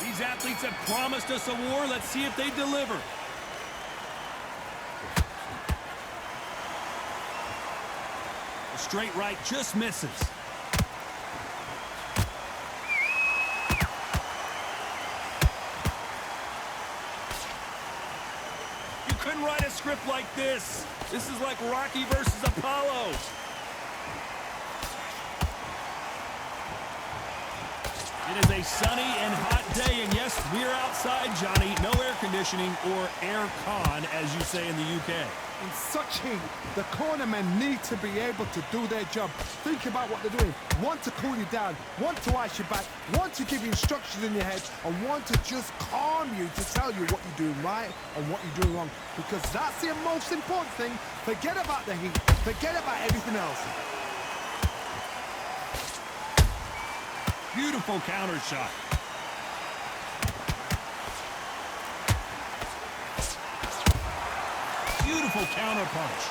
These athletes have promised us a war. Let's see if they deliver. The straight right just misses. You couldn't write a script like this. This is like Rocky versus Apollo. It is a sunny and hot day, and yes, we're outside, Johnny. No air conditioning or air con, as you say in the UK. In such heat, the cornermen need to be able to do their job. Think about what they're doing. One to cool you down, one to ice you back, one to give you instructions in your head, and one to just calm you to tell you what you're doing right and what you're doing wrong. Because that's the most important thing. Forget about the heat. Forget about everything else. Beautiful counter shot. Beautiful counter punch.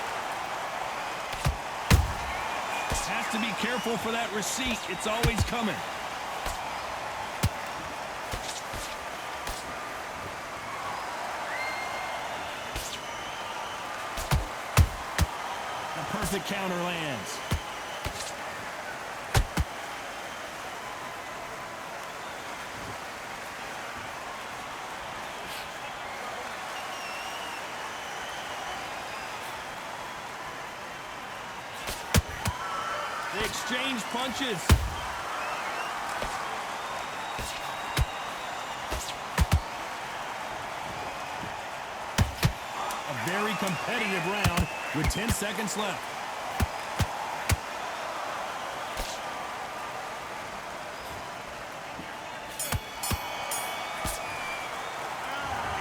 Has to be careful for that receipt. It's always coming. The perfect counter lands. They exchange punches. A very competitive round with 10 seconds left.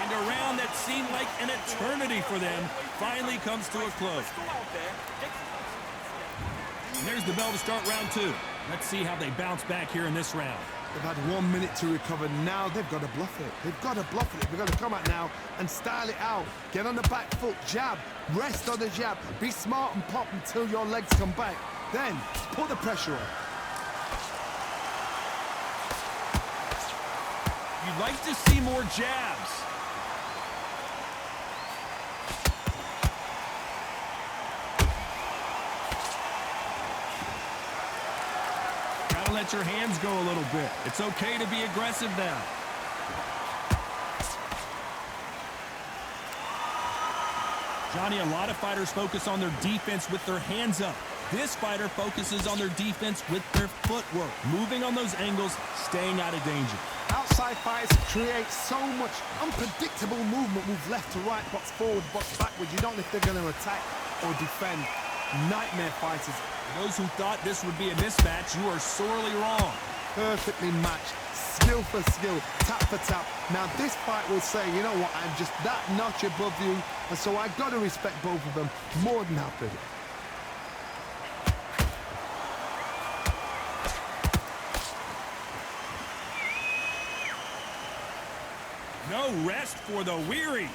And a round that seemed like an eternity for them finally comes to a close. And there's the bell to start round two. Let's see how they bounce back here in this round. They've had 1 minute to recover. Now they've got to bluff it. They've got to bluff it. They've got to come out now and style it out. Get on the back foot, jab, rest on the jab. Be smart and pop until your legs come back. Then put the pressure on. You'd like to see more jabs. Let your hands go a little bit. It's okay to be aggressive now. Johnny, a lot of fighters focus on their defense with their hands up. This fighter focuses on their defense with their footwork, moving on those angles, staying out of danger. Outside fights create so much unpredictable movement. Move left to right, box forward, box backwards. You don't know if they're going to attack or defend. Nightmare fighters. For those who thought this would be a mismatch, you are sorely wrong. Perfectly matched, skill for skill, tap for tap. Now this fight will say, you know what, I'm just that notch above you, and so I got to respect both of them more than happy. No rest for the weary.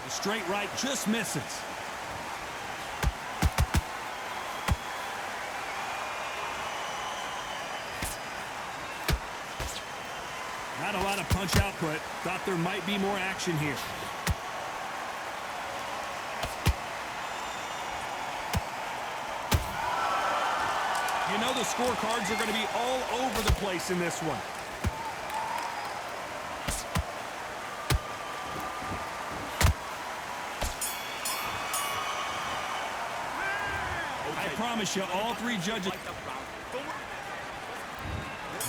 Straight right just misses. Not a lot of punch output. Thought there might be more action here. You know the scorecards are going to be all over the place in this one. I promise you, all three judges.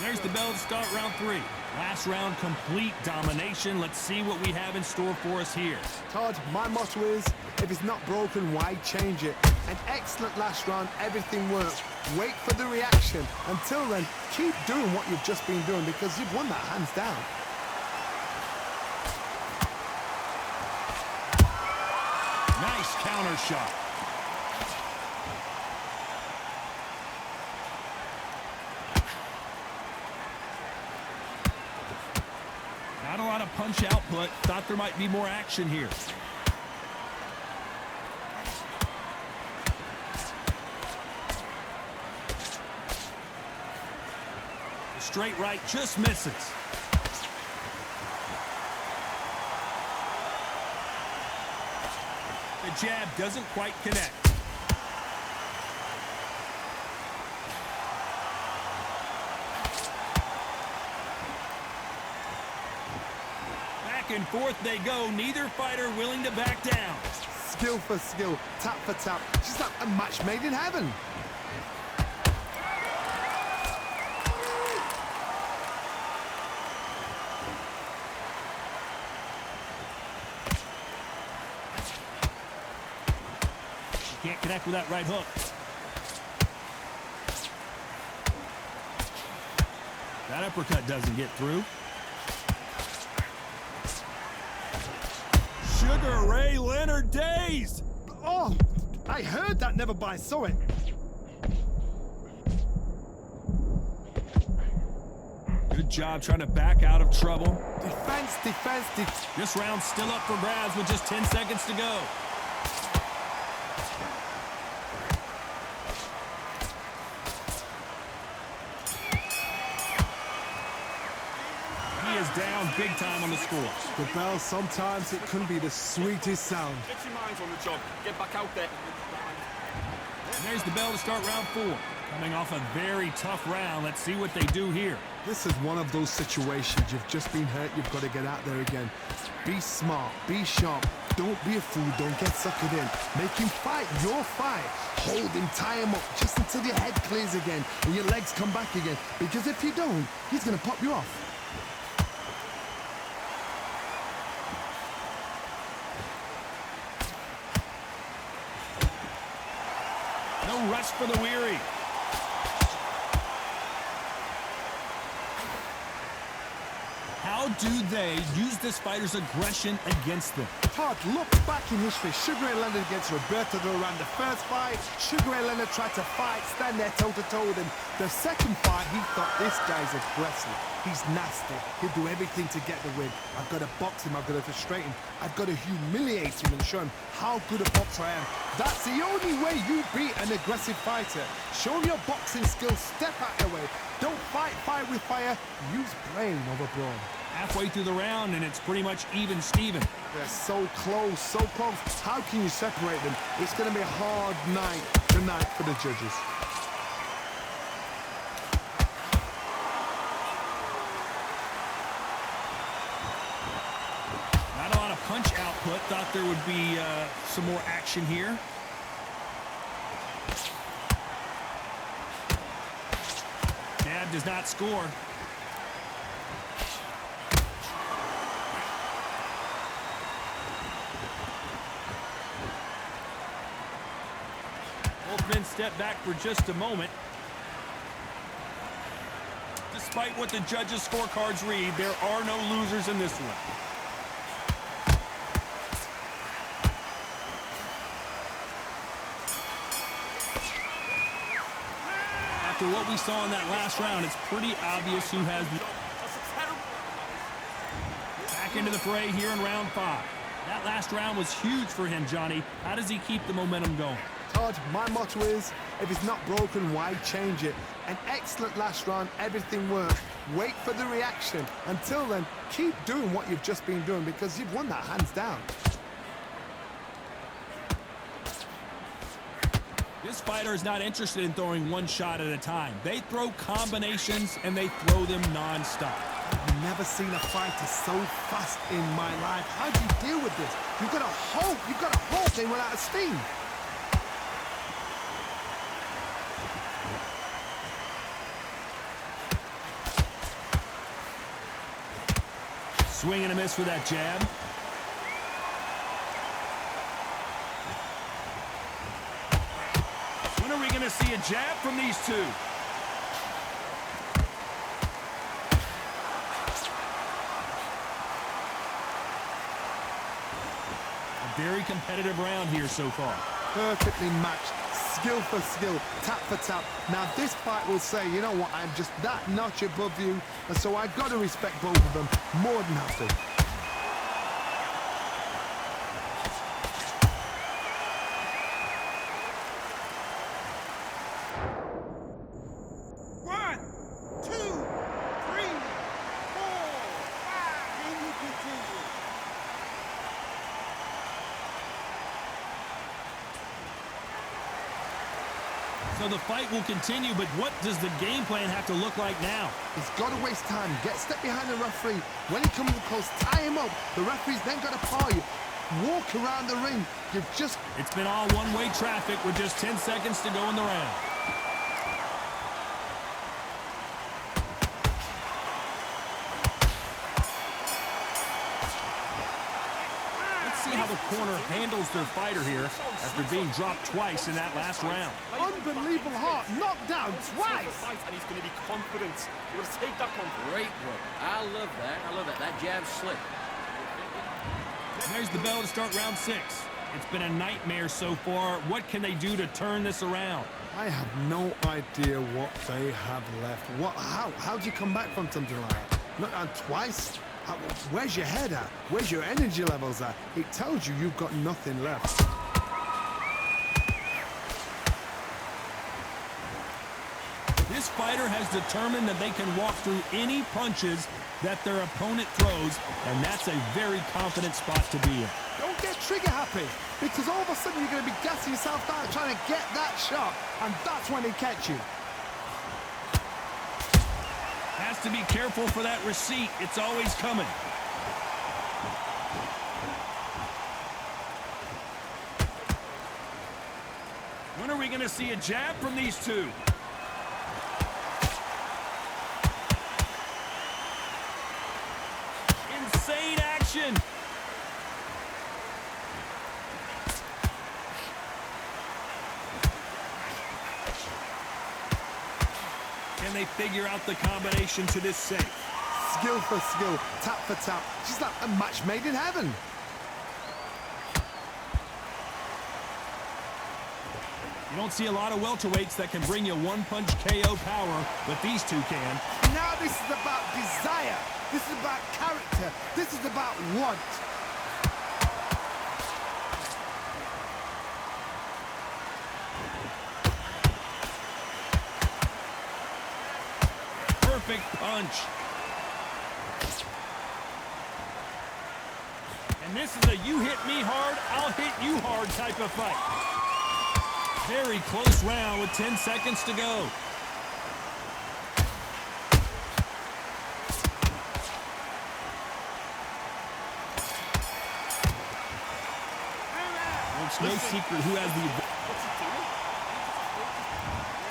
There's the bell to start round three. Last round, complete domination. Let's see what we have in store for us here. Todd, my motto is, if it's not broken, why change it? An excellent last round, everything works. Wait for the reaction. Until then, keep doing what you've just been doing because you've won that hands down. Nice counter shot. Not a lot of punch output. Thought there might be more action here. Straight right, just misses. The jab doesn't quite connect. Back and forth they go, neither fighter willing to back down. Skill for skill, tap for tap, just like a match made in heaven. Can't connect with that right hook. That uppercut doesn't get through. Sugar Ray Leonard dazed. Oh, I heard that, never by saw it. Good job trying to back out of trouble. Defense, defense, defense. This round's still up for grabs with just 10 seconds to go. He is down big time on the score. The bell, sometimes it can be the sweetest sound. Get your minds on the job. Get back out there. And there's the bell to start round 4. Coming off a very tough round. Let's see what they do here. This is one of those situations. You've just been hurt. You've got to get out there again. Be smart. Be sharp. Don't be a fool. Don't get suckered in. Make him fight your fight. Hold him, tie him up just until your head clears again and your legs come back again. Because if you don't, he's going to pop you off. No rest for the weary. How do they use this fighter's aggression against them? Todd, look back in history. Sugar Ray Leonard against Roberto Duran. The first fight, Sugar Ray Leonard tried to fight, stand there toe-to-toe with him. The second fight, he thought, this guy's aggressive. He's nasty. He'll do everything to get the win. I've got to box him. I've got to frustrate him. I've got to humiliate him and show him how good a boxer I am. That's the only way you beat an aggressive fighter. Show him your boxing skills. Step out of the way. Don't fight fire with fire. Use brain over brawn. Halfway through the round, and it's pretty much even Steven. They're so close, so close. How can you separate them? It's going to be a hard night tonight for the judges. Not a lot of punch output. Thought there would be some more action here. Jab does not score. Both men step back for just a moment. Despite what the judges' scorecards read, there are no losers in this one. After what we saw in that last round, it's pretty obvious who has the... Back into the fray here in round 5. That last round was huge for him, Johnny. How does he keep the momentum going? Todd, my motto is, if it's not broken, why change it? An excellent last round, everything worked. Wait for the reaction. Until then, keep doing what you've just been doing because you've won that hands down. This fighter is not interested in throwing one shot at a time. They throw combinations, and they throw them non-stop. I've never seen a fighter so fast in my life. How do you deal with this? You've got to hope they run out of steam. Swing and a miss with that jab. When are we going to see a jab from these two? A very competitive round here so far. Perfectly matched, skill for skill, tap for tap. Now this fight will say, you know what, I'm just that notch above you, and so I've got to respect both of them more than have to. So the fight will continue, but what does the game plan have to look like now? He's got to waste time. Get step behind the referee. When he comes close, tie him up. The referee's then got to paw you. Walk around the ring. You've just... It's been all one-way traffic with just 10 seconds to go in the round. See how the corner handles their fighter here after being dropped twice in that last round. Unbelievable heart, knocked down twice. And he's going to be confident. He will take that confidence. Great work. I love that. I love that. That jab's slick. And there's the bell to start round 6. It's been a nightmare so far. What can they do to turn this around? I have no idea what they have left. How do you come back from something like that? Knocked down twice? Where's your head at? Where's your energy levels at? It tells you you've got nothing left. This fighter has determined that they can walk through any punches that their opponent throws, and that's a very confident spot to be in. Don't get trigger happy, because all of a sudden you're going to be gassing yourself down trying to get that shot, and that's when they catch you. Has to be careful for that receipt. It's always coming. When are we going to see a jab from these two? Insane action. Can they figure out the combination to this safe? Skill for skill, tap for tap. Just like a match made in heaven. You don't see a lot of welterweights that can bring you one-punch KO power, but these two can. Now this is about desire. This is about character. This is about want. Perfect punch. And this is a you hit me hard, I'll hit you hard type of fight. Very close round with 10 seconds to go. It's no secret who has the...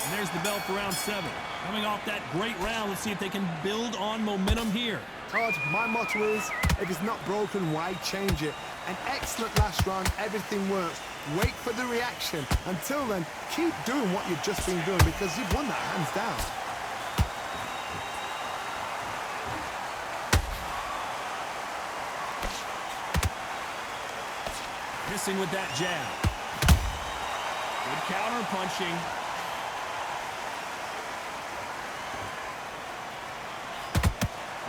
And there's the bell for round 7. Coming off that great round, let's see if they can build on momentum here. Todd, my motto is, if it's not broken, why change it? An excellent last round, everything works. Wait for the reaction. Until then, keep doing what you've just been doing because you've won that hands down. Missing with that jab. Good counter punching.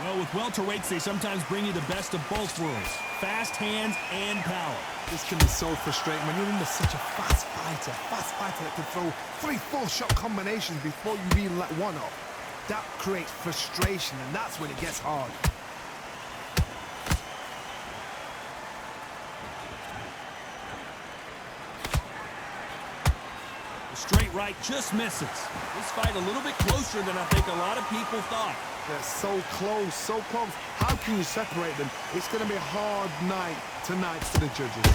Well, with welterweights, they sometimes bring you the best of both worlds. Fast hands and power. This can be so frustrating when you're under such a fast fighter that can throw 3-4 shot combinations before you even let one off. That creates frustration, and that's when it gets hard. The straight right just misses. This fight a little bit closer than I think a lot of people thought. They're so close, so close. How can you separate them? It's going to be a hard night tonight for the judges.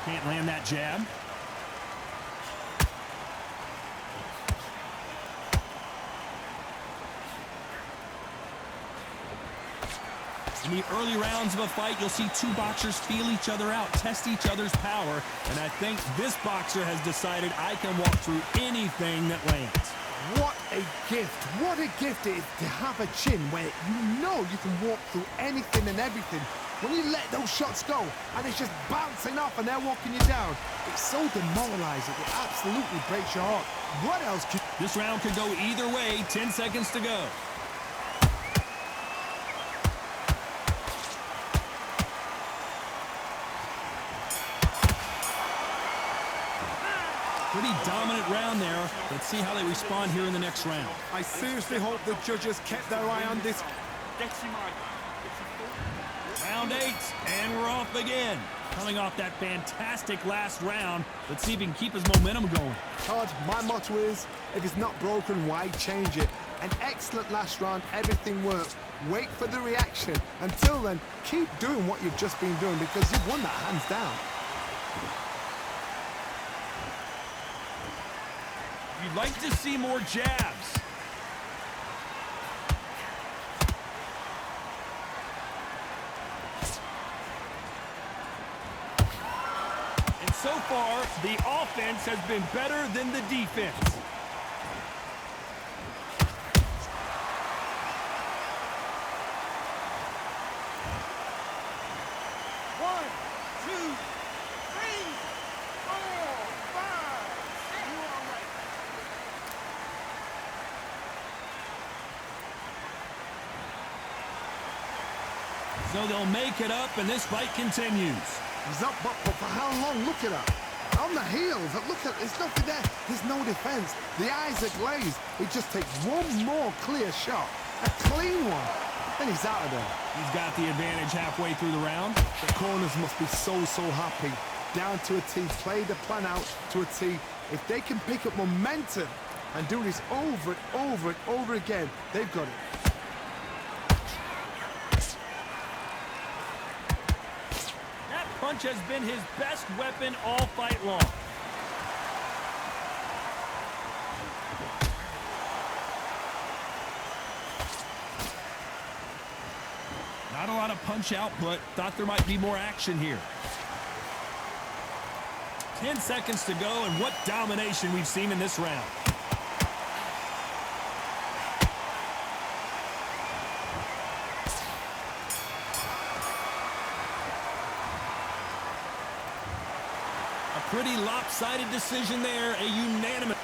Can't land that jab. In the early rounds of a fight, you'll see two boxers feel each other out, test each other's power, and I think this boxer has decided I can walk through anything that lands. What a gift. What a gift it is to have a chin where you know you can walk through anything and everything. When you let those shots go and it's just bouncing off and they're walking you down, it's so demoralizing. It absolutely breaks your heart. What else could... This round could go either way. 10 seconds to go. Pretty dominant round there. Let's see how they respond here in the next round. I seriously hope the judges kept their eye on this. Round 8, and we're off again. Coming off that fantastic last round, let's see if he can keep his momentum going. Todd, my motto is, if it's not broken, why change it? An excellent last round, everything worked. Wait for the reaction. Until then, keep doing what you've just been doing because you've won that hands down. You'd like to see more jabs. And so far, the offense has been better than the defense. So they'll make it up, and this fight continues. He's up, but for how long? Look at that. On the heels, look at, there's nothing there. There's no defense. The eyes are glazed. He just takes one more clear shot. A clean one. Then he's out of there. He's got the advantage halfway through the round. The corners must be so happy. Down to a T, play the plan out to a T. If they can pick up momentum and do this over and over again, they've got it. That punch has been his best weapon all fight long. Not a lot of punch output. Thought there might be more action here. 10 seconds to go, and what domination we've seen in this round. A pretty lopsided decision there, a unanimous